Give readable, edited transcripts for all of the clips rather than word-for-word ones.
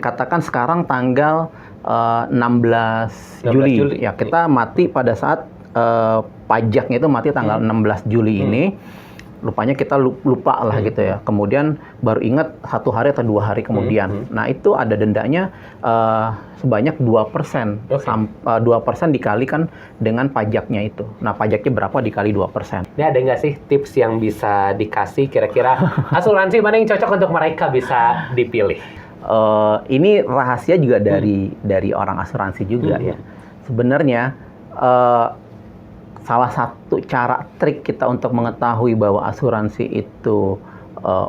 katakan sekarang tanggal 16 Juli. Ya, kita mati pada saat pajaknya itu mati tanggal 16 Juli ini. Lupanya kita lupa lah gitu ya. Kemudian baru ingat 1 hari atau 2 hari kemudian. Nah, itu ada dendanya sebanyak 2%. 2% dikalikan dengan pajaknya itu. Nah, pajaknya berapa dikali 2%. Ini ada nggak sih tips yang bisa dikasih kira-kira asuransi mana yang cocok untuk mereka bisa dipilih? Ini rahasia juga dari orang asuransi juga ya. Sebenarnya salah satu cara trik kita untuk mengetahui bahwa asuransi itu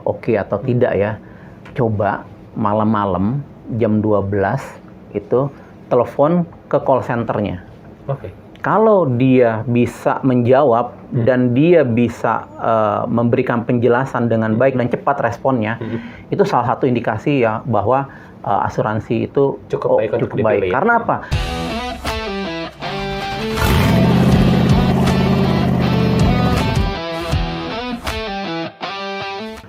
oke atau tidak ya, coba malam-malam jam 12 itu telepon ke call centernya. Kalau dia bisa menjawab dan dia bisa memberikan penjelasan dengan baik dan cepat responnya, itu salah satu indikasi ya bahwa asuransi itu cukup baik. Karena apa?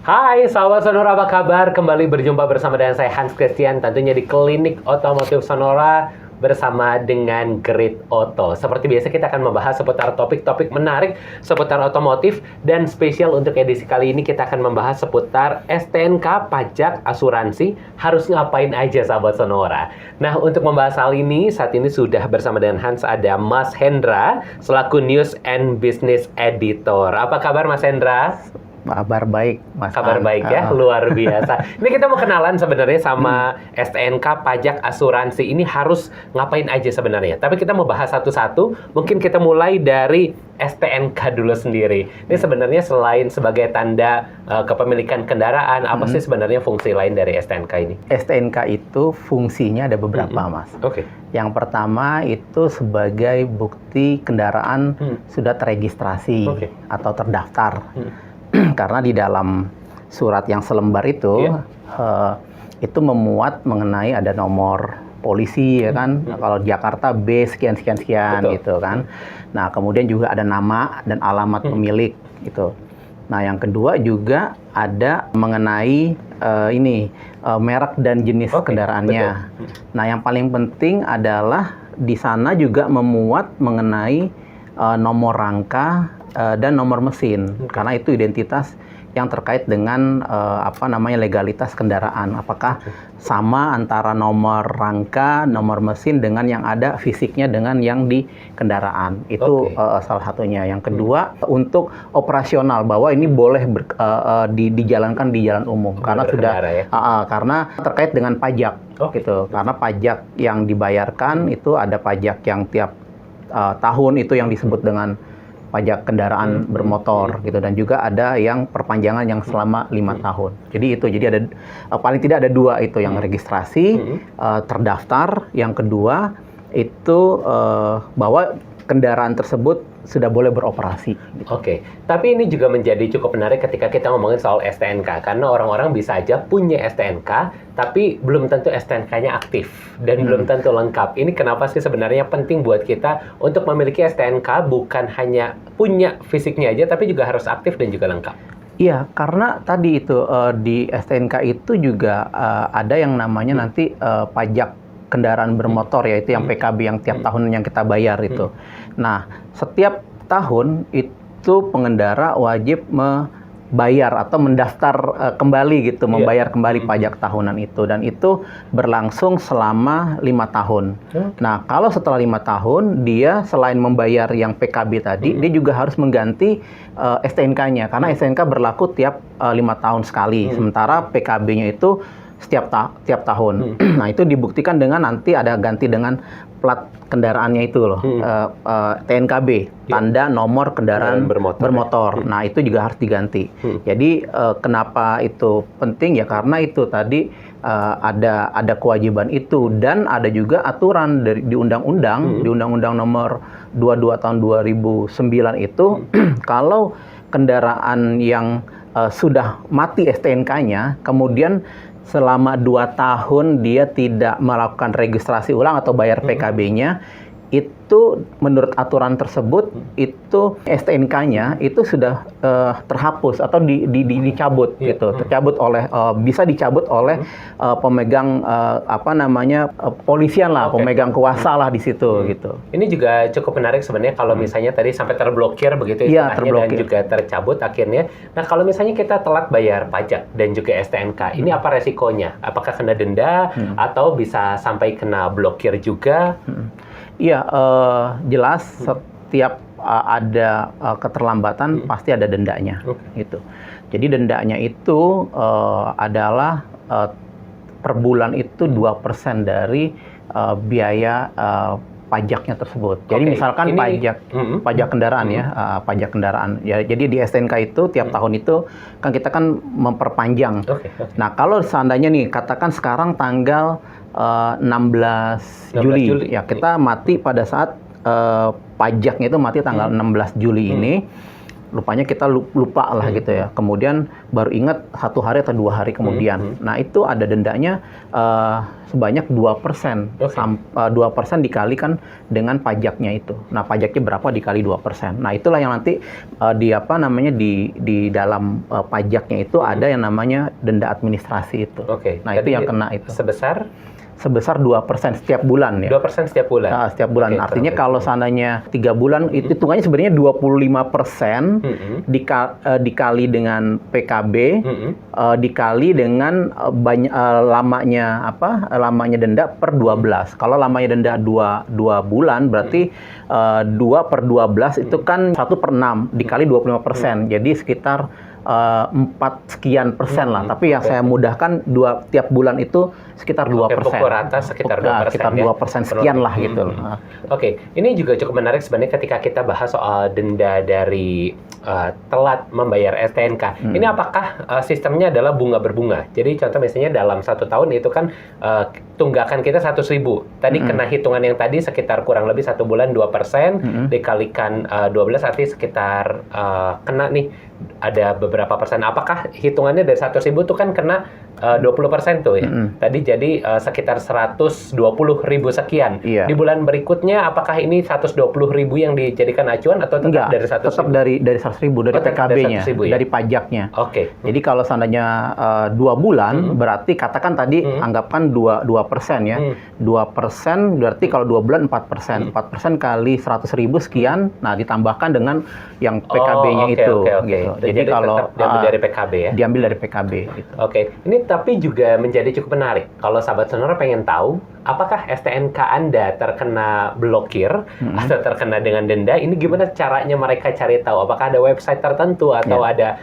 Hai sahabat Sonora, apa kabar? Kembali berjumpa bersama dengan saya Hans Christian, tentunya di Klinik Otomotif Sonora bersama dengan Grid Auto. Seperti biasa kita akan membahas seputar topik-topik menarik seputar otomotif, dan spesial untuk edisi kali ini kita akan membahas seputar STNK, pajak, asuransi, harus ngapain aja sahabat Sonora. Nah, untuk membahas hal ini saat ini sudah bersama dengan Hans ada Mas Hendra selaku News and Business Editor. Apa kabar Mas Hendra? Kabar baik, Mas. Kabar baik ya, luar biasa. Ini kita mau kenalan sebenarnya sama STNK, pajak, asuransi. Ini harus ngapain aja sebenarnya. Tapi kita mau bahas satu-satu. Mungkin kita mulai dari STNK dulu sendiri. Ini sebenarnya selain sebagai tanda kepemilikan kendaraan, apa sih sebenarnya fungsi lain dari STNK ini? STNK itu fungsinya ada beberapa, Mas. Yang pertama itu sebagai bukti kendaraan sudah terregistrasi atau terdaftar. Karena di dalam surat yang selembar itu itu memuat mengenai ada nomor polisi ya kan. Kalau Jakarta B sekian gitu kan. Nah, kemudian juga ada nama dan alamat pemilik gitu. Nah, yang kedua juga ada mengenai merek dan jenis kendaraannya. Nah, yang paling penting adalah di sana juga memuat mengenai nomor rangka dan nomor mesin, karena itu identitas yang terkait dengan legalitas kendaraan. Apakah sama antara nomor rangka, nomor mesin dengan yang ada fisiknya dengan yang di kendaraan. Itu salah satunya. Yang kedua, untuk operasional bahwa ini boleh dijalankan di jalan umum karena sudah karena terkait dengan pajak gitu. Karena pajak yang dibayarkan itu ada pajak yang tiap tahun itu yang disebut dengan pajak kendaraan bermotor gitu, dan juga ada yang perpanjangan yang selama 5 tahun. Jadi ada paling tidak ada 2 itu yang registrasi, terdaftar. Yang kedua itu bahwa kendaraan tersebut sudah boleh beroperasi. Tapi ini juga menjadi cukup menarik ketika kita ngomongin soal STNK, karena orang-orang bisa aja punya STNK, tapi belum tentu STNK-nya aktif dan belum tentu lengkap. Ini kenapa sih sebenarnya penting buat kita untuk memiliki STNK, bukan hanya punya fisiknya aja, tapi juga harus aktif dan juga lengkap? Iya, karena tadi itu di STNK itu juga ada yang namanya nanti pajak kendaraan bermotor, yaitu yang PKB yang tiap tahun yang kita bayar itu. Nah, setiap tahun itu pengendara wajib membayar atau mendaftar kembali gitu, membayar kembali pajak tahunan itu, dan itu berlangsung selama 5 tahun. Nah, kalau setelah 5 tahun dia selain membayar yang PKB tadi, dia juga harus mengganti STNK-nya, karena STNK berlaku tiap 5 tahun sekali, sementara PKB-nya itu setiap tahun. Nah, itu dibuktikan dengan nanti ada ganti dengan plat kendaraannya itu loh, TNKB, tanda nomor kendaraan bermotor. Nah, itu juga harus diganti. Jadi kenapa itu penting ya, karena itu tadi ada kewajiban itu, dan ada juga aturan di undang-undang, di Undang-Undang Nomor 22 tahun 2009 itu kalau kendaraan yang sudah mati STNK-nya, kemudian selama 2 tahun dia tidak melakukan registrasi ulang atau bayar PKB-nya, itu menurut aturan tersebut itu STNK-nya itu sudah terhapus atau dicabut gitu, tercabut oleh bisa dicabut oleh pemegang polisian lah, pemegang kuasa lah di situ gitu. Ini juga cukup menarik sebenarnya kalau misalnya tadi sampai terblokir begitu istilahnya dan juga tercabut akhirnya. Nah, kalau misalnya kita telat bayar pajak dan juga STNK, ini apa resikonya? Apakah kena denda atau bisa sampai kena blokir juga? Iya, jelas setiap ada keterlambatan pasti ada dendanya, gitu. Jadi dendanya itu adalah per bulan itu 2% dari biaya pajaknya tersebut. Jadi misalkan pajak kendaraan pajak kendaraan. Ya, jadi di STNK itu tiap tahun itu kan kita kan memperpanjang. Nah, kalau seandainya nih katakan sekarang tanggal 16 Juli. Ya, kita mati pada saat pajaknya itu mati tanggal 16 Juli ini. Lupanya kita lupa lah gitu ya. Kemudian baru ingat 1 hari atau 2 hari kemudian. Nah, itu ada dendanya sebanyak 2%. 2% dikalikan dengan pajaknya itu. Nah, pajaknya berapa dikali 2%. Nah, itulah yang nanti di dalam pajaknya itu ada yang namanya denda administrasi itu. Nah, itu yang kena itu. Sebesar 2% setiap bulan ya. 2% setiap bulan? Setiap bulan. Artinya kalau seandainya 3 bulan, itu hitungannya sebenarnya 25% dikali dengan PKB, dikali dengan lamanya denda per 12. Kalau lamanya denda 2 bulan, berarti 2/12 itu kan 1/6 dikali 25%. Jadi sekitar 4 sekian persen lah. Tapi yang saya mudahkan tiap bulan itu sekitar 2%. Pukul rata sekitar 2%. Sekitar 2% sekian lah gitu. Ini juga cukup menarik sebenarnya ketika kita bahas soal denda dari telat membayar STNK. Ini apakah sistemnya adalah bunga berbunga? Jadi contoh misalnya dalam 1 tahun itu kan tunggakan kita 100.000. Tadi kena hitungan yang tadi sekitar kurang lebih 1 bulan 2%, dikalikan 12 arti sekitar kena nih ada beberapa persen. Apakah hitungannya dari 100.000 itu kan kena 20% tuh ya? Tadi jadi sekitar 120.000 sekian. Di bulan berikutnya apakah ini 120.000 yang dijadikan acuan atau tetap dari 100.000? Tetap dari 100.000 dari PKB-nya, dari pajaknya. Jadi kalau seandainya 2 bulan, berarti katakan tadi anggapkan 2% ya. 2% berarti kalau 2 bulan 4%. 4% kali 100.000 sekian, nah ditambahkan dengan yang PKB-nya itu. Gitu. Jadi kalau diambil dari PKB ya? Diambil dari PKB. Gitu. Ini tapi juga menjadi cukup menarik. Kalau sahabat Sonora pengen tahu, apakah STNK Anda terkena blokir atau terkena dengan denda? Ini gimana caranya mereka cari tahu? Apakah ada website tertentu atau ada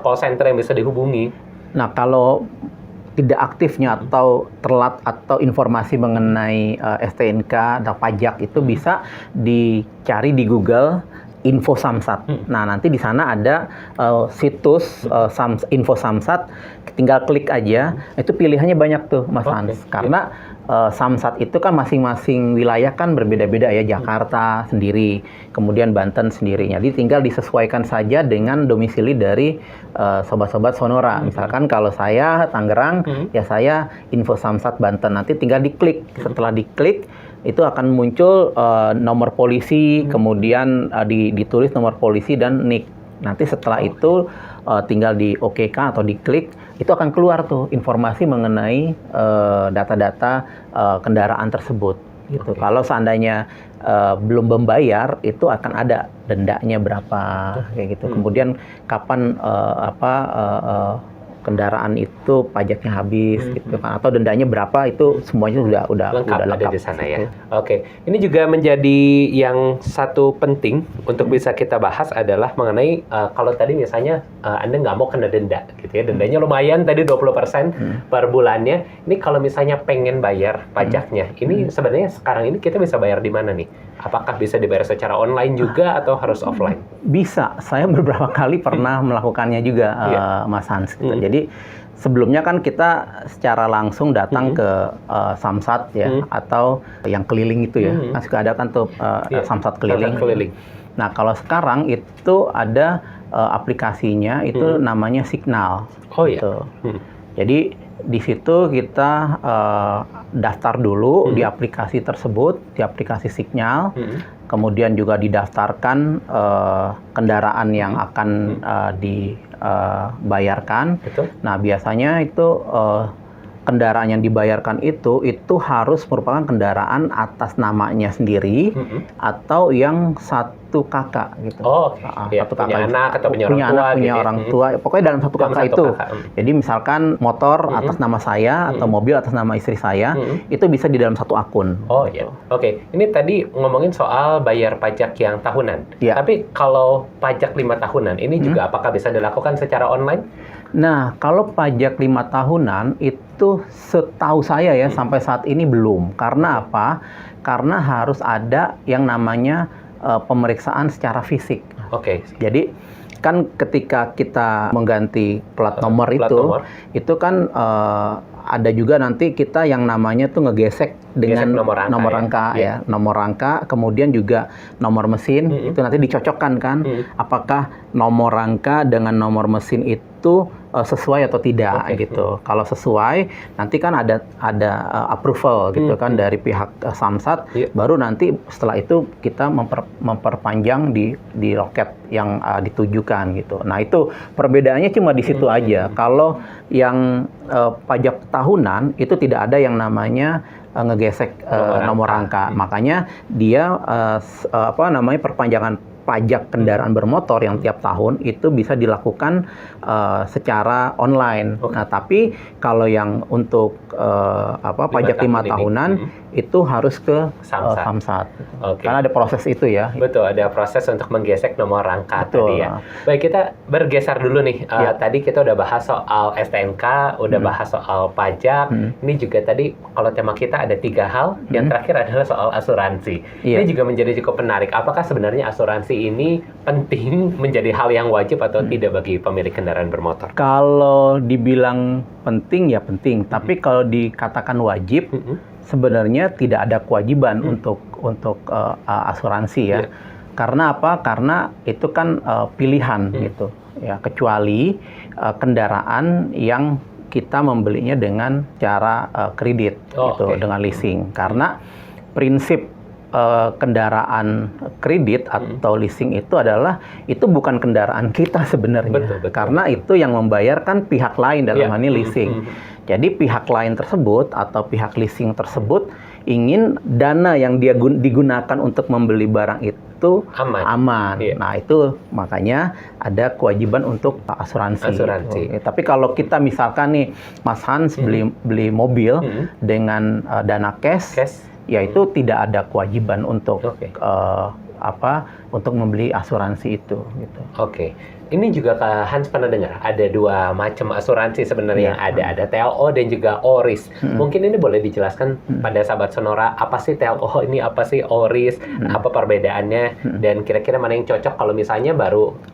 call center yang bisa dihubungi? Nah, kalau tidak aktifnya atau telat atau informasi mengenai STNK atau pajak itu bisa dicari di Google Info Samsat. Nah, nanti di sana ada situs Info Samsat, tinggal klik aja. Itu pilihannya banyak tuh, Mas Hans. Karena Samsat itu kan masing-masing wilayah kan berbeda-beda ya. Jakarta sendiri, kemudian Banten sendiri. Jadi tinggal disesuaikan saja dengan domisili dari sobat-sobat Sonora. Misalkan kalau saya Tangerang, ya saya Info Samsat Banten. Nanti tinggal diklik. Setelah diklik, itu akan muncul nomor polisi, kemudian ditulis nomor polisi dan NIK. Nanti setelah itu tinggal di OK atau diklik, itu akan keluar tuh informasi mengenai data-data kendaraan tersebut. Gitu. Kalau seandainya belum membayar, itu akan ada dendanya berapa, kayak gitu. Kemudian kapan kendaraan itu pajaknya habis gitu kan, atau dendanya berapa, itu semuanya udah lengkap ada di sana ya. Ini juga menjadi yang satu penting untuk bisa kita bahas adalah mengenai kalau tadi misalnya Anda nggak mau kena denda gitu ya, dendanya lumayan tadi 20% per bulannya. Ini kalau misalnya pengen bayar pajaknya, ini sebenarnya sekarang ini kita bisa bayar di mana nih? Apakah bisa dibayar secara online juga atau harus offline? Bisa, saya beberapa kali pernah melakukannya juga, Mas Hans. Gitu. Jadi sebelumnya kan kita secara langsung datang ke Samsat ya, atau yang keliling itu ya. Kan suka ada kan tuh Samsat keliling. Nah, kalau sekarang itu ada aplikasinya, itu namanya Signal. Gitu. Jadi di situ kita daftar dulu di aplikasi tersebut, di aplikasi Signal. Kemudian juga didaftarkan kendaraan yang akan dibayarkan. Betul. Nah, biasanya itu kendaraan yang dibayarkan itu harus merupakan kendaraan atas namanya sendiri atau yang satu kakak gitu. Oh, oke. Ya, satu punya kakak, anak atau punya orang punya tua, anak, punya gitu orang tua. Pokoknya dalam satu kakak itu. Jadi misalkan motor atas nama saya atau mobil atas nama istri saya, itu bisa di dalam satu akun. Oh iya. Oke. Ini tadi ngomongin soal bayar pajak yang tahunan. Iya. Tapi kalau pajak 5 tahunan, ini juga apakah bisa dilakukan secara online? Nah, kalau pajak 5 tahunan itu setahu saya ya sampai saat ini belum. Karena apa? Karena harus ada yang namanya pemeriksaan secara fisik. Oke. Jadi kan ketika kita mengganti plat nomor itu kan ada juga nanti kita yang namanya tuh ngegesek dengan nomor rangka ya. Nomor rangka, kemudian juga nomor mesin itu nanti dicocokkan kan. Apakah nomor rangka dengan nomor mesin itu sesuai atau tidak gitu. Kalau sesuai, nanti kan ada approval gitu kan dari pihak Samsat. Baru nanti setelah itu kita memperpanjang di loket yang ditujukan gitu. Nah, itu perbedaannya cuma di situ aja. Kalau yang pajak tahunan itu tidak ada yang namanya ngegesek nomor rangka. Makanya dia perpanjangan pajak kendaraan bermotor yang tiap tahun itu bisa dilakukan secara online. Nah, tapi kalau yang untuk pajak 5 tahunan itu harus ke Samsat. Karena ada proses itu ya. Betul, ada proses untuk menggesek nomor rangka tadi ya. Baik, kita bergeser dulu nih. Tadi kita udah bahas soal STNK, udah bahas soal pajak. Ini juga tadi kalau tema kita ada 3 hal. Yang terakhir adalah soal asuransi. Ini juga menjadi cukup menarik. Apakah sebenarnya asuransi ini penting menjadi hal yang wajib atau tidak bagi pemilik kendaraan bermotor? Kalau dibilang penting ya penting, tapi kalau dikatakan wajib, sebenarnya tidak ada kewajiban untuk asuransi ya. Karena apa? Karena itu kan pilihan gitu ya, kecuali kendaraan yang kita membelinya dengan cara kredit gitu, dengan leasing. Karena prinsip kendaraan kredit atau leasing itu adalah itu bukan kendaraan kita sebenarnya. Betul. Karena itu yang membayarkan pihak lain dalam hal ini leasing. Jadi pihak lain tersebut atau pihak leasing tersebut ingin dana yang dia digunakan untuk membeli barang itu aman. Nah, itu makanya ada kewajiban untuk asuransi. Gitu. Tapi kalau kita misalkan nih Mas Hans beli mobil dengan dana cash, ya itu tidak ada kewajiban untuk untuk membeli asuransi itu gitu. Oke. Ini juga Kak Hans pernah dengar ada 2 macam asuransi sebenarnya yang ada TLO dan juga ORIS. Mungkin ini boleh dijelaskan pada sahabat Sonora, apa sih TLO ini, apa sih ORIS, apa perbedaannya, dan kira-kira mana yang cocok kalau misalnya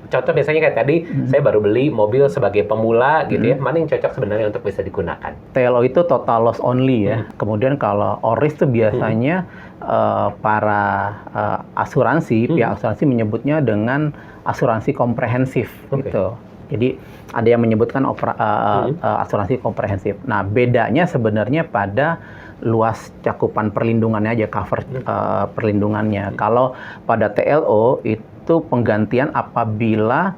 contoh misalnya kayak tadi saya baru beli mobil sebagai pemula gitu ya, mana yang cocok sebenarnya untuk bisa digunakan? TLO itu total loss only ya. Kemudian kalau ORIS itu biasanya para asuransi, pihak asuransi menyebutnya dengan asuransi komprehensif gitu. Jadi ada yang menyebutkan asuransi komprehensif. Nah, bedanya sebenarnya pada luas cakupan perlindungannya aja, cover perlindungannya. Kalau pada TLO itu penggantian apabila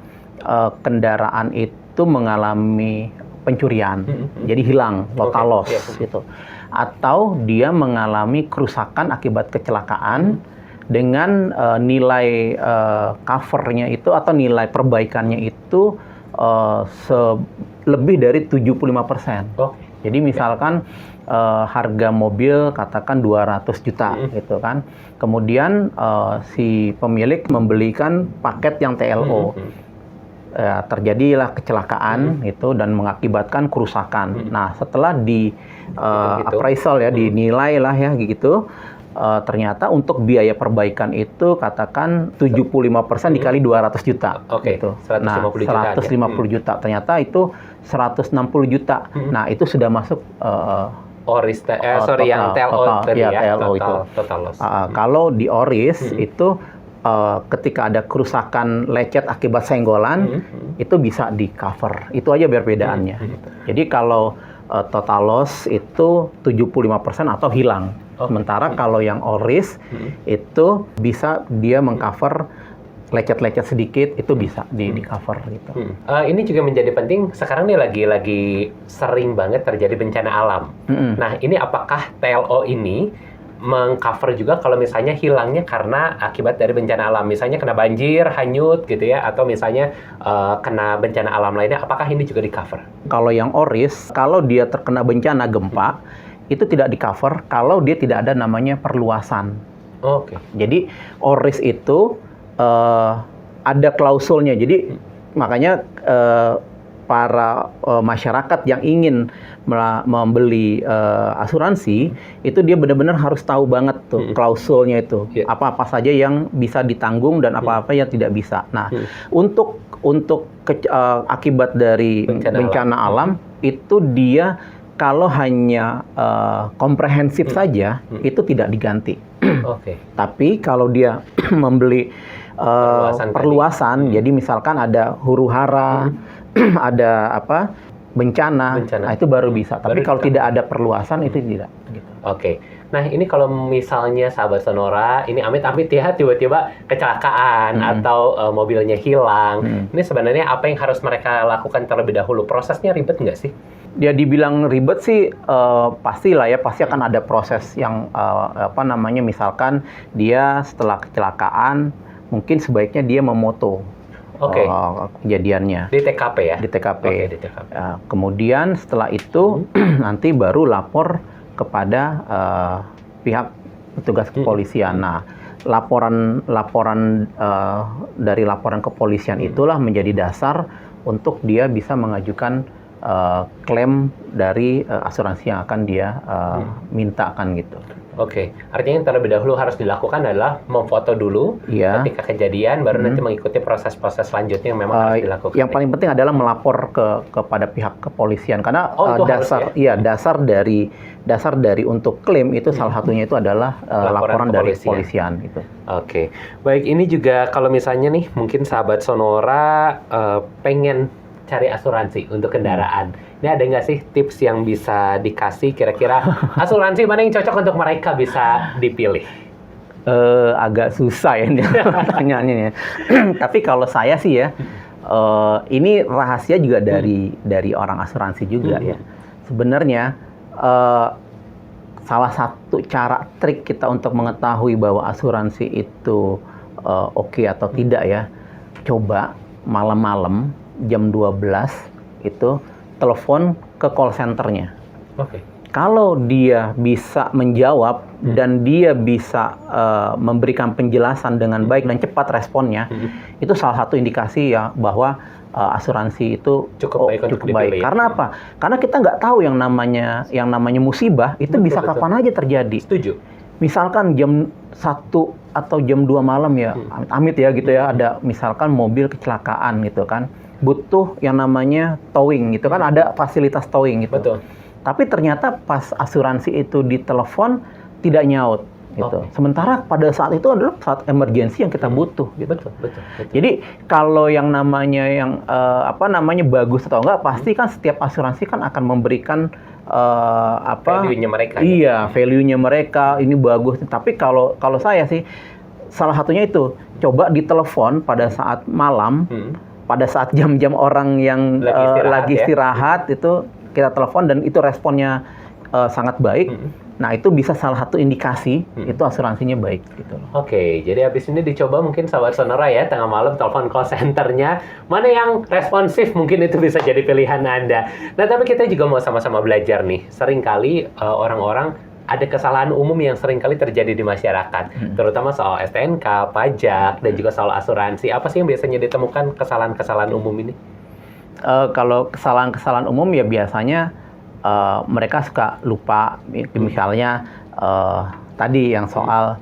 kendaraan itu mengalami pencurian, jadi hilang, total loss gitu. Atau dia mengalami kerusakan akibat kecelakaan dengan nilai covernya itu atau nilai perbaikannya itu lebih dari 75%. Jadi misalkan harga mobil katakan 200 juta gitu kan. Kemudian si pemilik membelikan paket yang TLO. Terjadilah kecelakaan itu dan mengakibatkan kerusakan. Nah, setelah di appraisal ya, dinilai lah ya gitu. Ternyata untuk biaya perbaikan itu katakan 75% dikali 200 juta. Gitu. 150 juta. 150 juta. Ternyata itu 160 juta. Nah, itu sudah masuk ORIS, yang TLO tadi ya. TLO itu. Total loss. Kalau di ORIS itu ketika ada kerusakan lecet akibat senggolan, itu bisa di cover. Itu aja perbedaannya. Jadi kalau total loss itu 75% atau hilang. Sementara kalau yang all risk itu bisa dia mengcover lecet-lecet sedikit, itu bisa di cover gitu. Ini juga menjadi penting sekarang nih lagi sering banget terjadi bencana alam. Nah, ini apakah TLO ini mengcover juga kalau misalnya hilangnya karena akibat dari bencana alam, misalnya kena banjir, hanyut gitu ya, atau misalnya kena bencana alam lainnya, apakah ini juga di cover? Kalau yang ORIS, kalau dia terkena bencana gempa, itu tidak di cover kalau dia tidak ada namanya perluasan. Jadi ORIS itu ada klausulnya, jadi makanya para masyarakat yang ingin membeli asuransi itu dia benar-benar harus tahu banget tuh klausulnya itu apa-apa saja yang bisa ditanggung dan apa-apa yang tidak bisa. Nah, untuk akibat dari bencana alam itu dia kalau hanya komprehensif saja itu tidak diganti. Tapi kalau dia membeli perluasan, jadi misalkan ada huru-hara, ada bencana, nah itu baru bisa. Tapi kalau tidak ada perluasan itu tidak. Gitu. Nah ini kalau misalnya sahabat Sonora, ini amit-amit ya tiba-tiba kecelakaan atau mobilnya hilang. Ini sebenarnya apa yang harus mereka lakukan terlebih dahulu? Prosesnya ribet nggak sih? Ya dibilang ribet sih pastilah ya, pasti akan ada proses yang misalkan dia setelah kecelakaan mungkin sebaiknya dia memoto. Kejadiannya di TKP ya? Di TKP. Kemudian setelah itu nanti baru lapor kepada pihak petugas kepolisian. Nah, laporan dari laporan kepolisian itulah menjadi dasar untuk dia bisa mengajukan klaim dari asuransi yang akan dia mintakan gitu. Artinya yang terlebih dahulu harus dilakukan adalah memfoto dulu ketika kejadian, baru nanti mengikuti proses-proses selanjutnya yang memang harus dilakukan. Yang paling penting adalah melapor kepada pihak kepolisian karena dasar dari untuk klaim itu salah satunya itu adalah laporan dari kepolisian gitu. Baik, ini juga kalau misalnya nih mungkin sahabat Sonora pengen cari asuransi untuk kendaraan. Ini ada nggak sih tips yang bisa dikasih kira-kira asuransi mana yang cocok untuk mereka bisa dipilih? Agak susah ya pertanyaannya ya. Tapi kalau saya sih ya, ini rahasia juga dari orang asuransi juga ya. Sebenarnya salah satu cara trik kita untuk mengetahui bahwa asuransi itu oke atau tidak ya, coba malam-malam jam 12 itu telepon ke call center-nya. Kalau dia bisa menjawab dan dia bisa memberikan penjelasan dengan baik dan cepat responnya, itu salah satu indikasi ya bahwa asuransi itu cukup baik. Karena apa? Karena kita nggak tahu yang namanya musibah itu bisa kapan aja terjadi. Setuju. Misalkan jam 1 atau jam 2 malam ya, amit ya gitu ya, ada misalkan mobil kecelakaan gitu kan. Butuh yang namanya towing gitu kan, ada fasilitas towing gitu. Betul. Tapi ternyata pas asuransi itu ditelepon tidak nyaut gitu. Sementara pada saat itu adalah saat emergensi yang kita butuh gitu. Betul. Jadi kalau yang namanya bagus atau enggak, pasti kan setiap asuransi kan akan memberikan value-nya mereka. Iya, value-nya mereka ini bagus. Tapi kalau saya sih salah satunya itu coba ditelepon pada saat malam. Pada saat jam-jam orang yang lagi istirahat itu kita telepon dan itu responnya sangat baik. Nah, itu bisa salah satu indikasi itu asuransinya baik gitu. Jadi habis ini dicoba mungkin sahabat Sonora ya, tengah malam telepon call center-nya, mana yang responsif mungkin itu bisa jadi pilihan Anda. Nah, tapi kita juga mau sama-sama belajar nih. Seringkali orang-orang ada kesalahan umum yang seringkali terjadi di masyarakat, terutama soal STNK, pajak, dan juga soal asuransi. Apa sih yang biasanya ditemukan kesalahan-kesalahan umum ini? Kalau kesalahan-kesalahan umum ya biasanya mereka suka lupa, misalnya tadi yang soal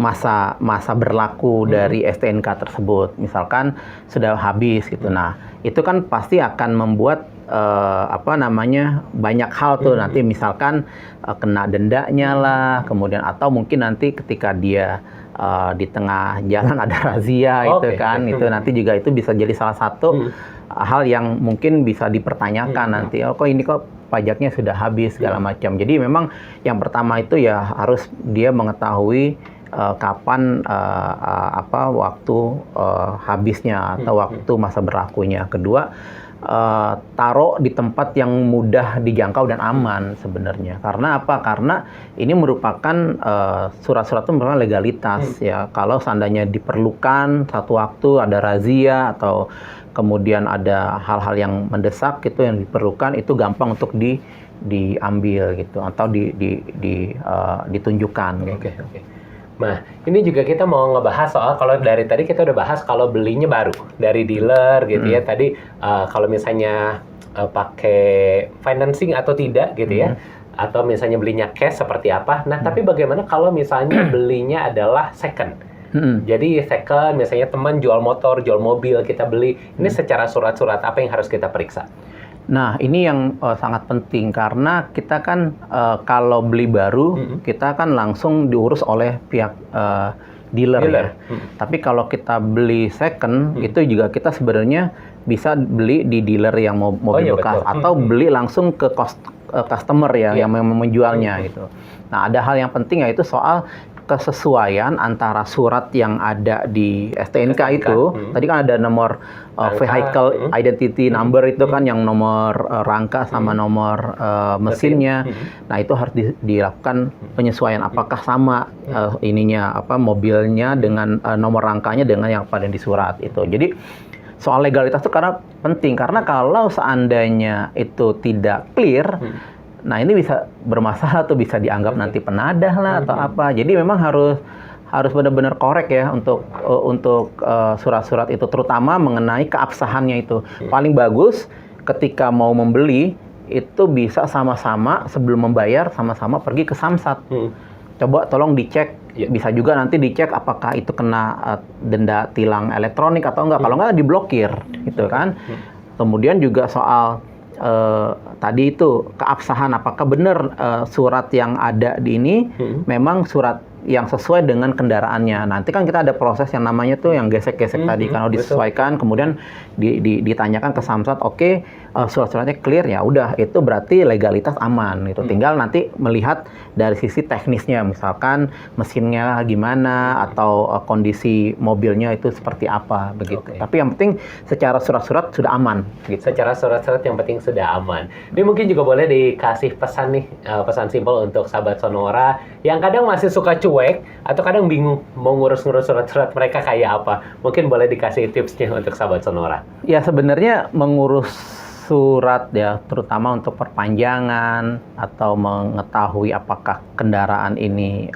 masa berlaku dari STNK tersebut, misalkan sudah habis gitu. Nah, itu kan pasti akan membuat banyak hal tuh nanti misalkan kena dendanya lah, kemudian atau mungkin nanti ketika dia di tengah jalan ada razia itu kan, itu nanti juga itu bisa jadi salah satu hal yang mungkin bisa dipertanyakan nanti. Kok ini kok pajaknya sudah habis segala macam. Jadi memang yang pertama itu ya harus dia mengetahui kapan waktu habisnya atau waktu masa berlakunya. Kedua, taruh di tempat yang mudah dijangkau dan aman sebenarnya. Karena apa? Karena ini merupakan surat-surat itu merupakan legalitas ya. Kalau seandainya diperlukan satu waktu ada razia atau kemudian ada hal-hal yang mendesak gitu yang diperlukan, itu gampang untuk diambil gitu atau ditunjukkan. Oke. Nah, ini juga kita mau ngebahas soal kalau dari tadi kita udah bahas kalau belinya baru dari dealer gitu ya. Tadi kalau misalnya pakai financing atau tidak gitu ya. Atau misalnya belinya cash seperti apa. Nah, tapi bagaimana kalau misalnya belinya adalah second? Jadi second, misalnya teman jual motor, jual mobil, kita beli. Ini secara surat-surat apa yang harus kita periksa? Nah, ini yang sangat penting karena kita kan kalau beli baru, kita kan langsung diurus oleh pihak dealer. Ya. Tapi kalau kita beli second, itu juga kita sebenarnya bisa beli di dealer yang mobil bekas atau beli langsung ke customer ya yang menjualnya gitu. Nah, ada hal yang penting yaitu soal kesesuaian antara surat yang ada di STNK itu. Tadi kan ada nomor vehicle identity number itu kan yang nomor rangka sama nomor mesinnya. Nah, itu harus dilakukan penyesuaian apakah sama mobilnya dengan nomor rangkanya dengan yang pada di surat itu. Jadi soal legalitas itu karena penting karena kalau seandainya itu tidak clear, nah ini bisa bermasalah tuh, bisa dianggap nanti penadah lah atau apa. Jadi memang harus benar-benar korek ya untuk surat-surat itu, terutama mengenai keabsahannya itu. Paling bagus ketika mau membeli itu bisa sama-sama sebelum membayar sama-sama pergi ke Samsat. Coba tolong dicek, bisa juga nanti dicek apakah itu kena denda tilang elektronik atau enggak. Kalau enggak diblokir gitu kan. Kemudian juga soal tadi itu keabsahan, apakah benar surat yang ada di ini memang surat yang sesuai dengan kendaraannya. Nanti kan kita ada proses yang namanya tuh yang gesek-gesek tadi. Kalau disesuaikan, kemudian ditanyakan ke Samsat, oke, surat-suratnya clear, ya udah, itu berarti legalitas aman. Itu tinggal nanti melihat dari sisi teknisnya, misalkan mesinnya gimana atau kondisi mobilnya itu seperti apa begitu. Tapi yang penting secara surat-surat sudah aman. Gitu. Secara surat-surat yang penting sudah aman. Ini mungkin juga boleh dikasih pesan nih, pesan simpel untuk sahabat Sonora yang kadang masih suka cuek atau kadang bingung mau ngurus-ngurus surat-surat mereka kayak apa. Mungkin boleh dikasih tipsnya untuk sahabat Sonora. Ya, sebenarnya mengurus surat ya, terutama untuk perpanjangan atau mengetahui apakah kendaraan ini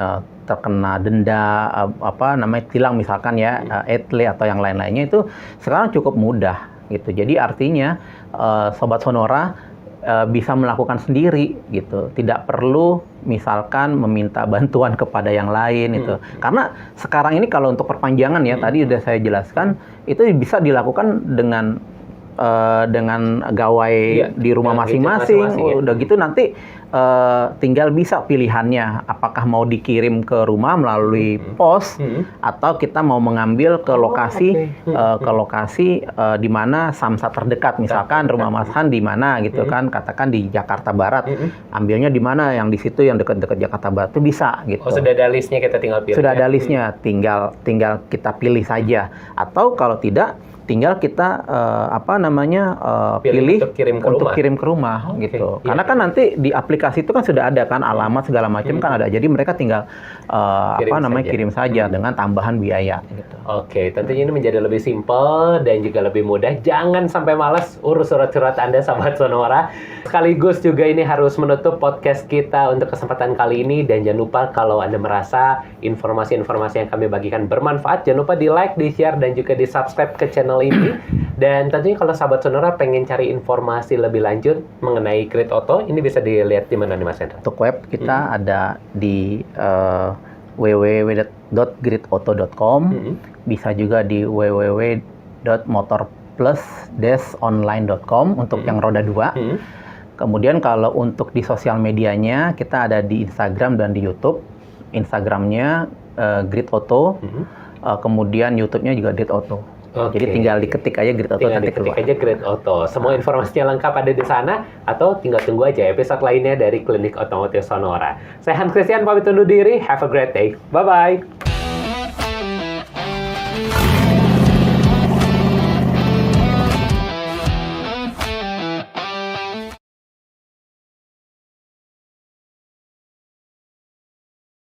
terkena denda tilang misalkan ya, etle atau yang lain-lainnya, itu sekarang cukup mudah gitu. Jadi artinya sobat Sonora bisa melakukan sendiri gitu, tidak perlu misalkan meminta bantuan kepada yang lain itu. Karena sekarang ini kalau untuk perpanjangan ya, tadi sudah saya jelaskan, itu bisa dilakukan dengan gawai di rumah masing-masing. Udah gitu nanti tinggal bisa pilihannya apakah mau dikirim ke rumah melalui pos atau kita mau mengambil ke lokasi di mana Samsat terdekat, misalkan rumah Mas Han di mana gitu kan, katakan di Jakarta Barat, ambilnya di mana yang di situ yang dekat-dekat Jakarta Barat itu bisa gitu. Sudah ada listnya, kita tinggal pilih. Sudah ada listnya, tinggal kita pilih saja. Atau kalau tidak, tinggal kita pilih untuk kirim ke rumah gitu. Karena kan nanti di aplikasi itu kan sudah ada kan alamat segala macam kan ada. Jadi mereka tinggal kirim saja dengan tambahan biaya gitu. Oke, tentunya ini menjadi lebih simpel dan juga lebih mudah. Jangan sampai malas urus surat-surat Anda sahabat Sonora. Sekaligus juga ini harus menutup podcast kita untuk kesempatan kali ini, dan jangan lupa kalau Anda merasa informasi-informasi yang kami bagikan bermanfaat, jangan lupa di-like, di-share dan juga di-subscribe ke channel ini. Dan tentunya kalau sahabat Sonora pengen cari informasi lebih lanjut mengenai Grid Auto, ini bisa dilihat di mana nih Mas Hendra? Untuk web kita ada di www.gridauto.com, bisa juga di www.motorpro.com. plus online.com untuk yang roda 2. Kemudian kalau untuk di sosial medianya, kita ada di Instagram dan di YouTube. Instagramnya Grid Auto, kemudian YouTube-nya juga Grid Auto. Jadi tinggal diketik aja Grid Auto nanti keluar. Tinggal diketik aja Grid Auto. Semua informasinya lengkap ada di sana, atau tinggal tunggu aja episode lainnya dari Klinik Otomotif Sonora. Saya Hans Christian pamit undur diri. Have a great day. Bye-bye.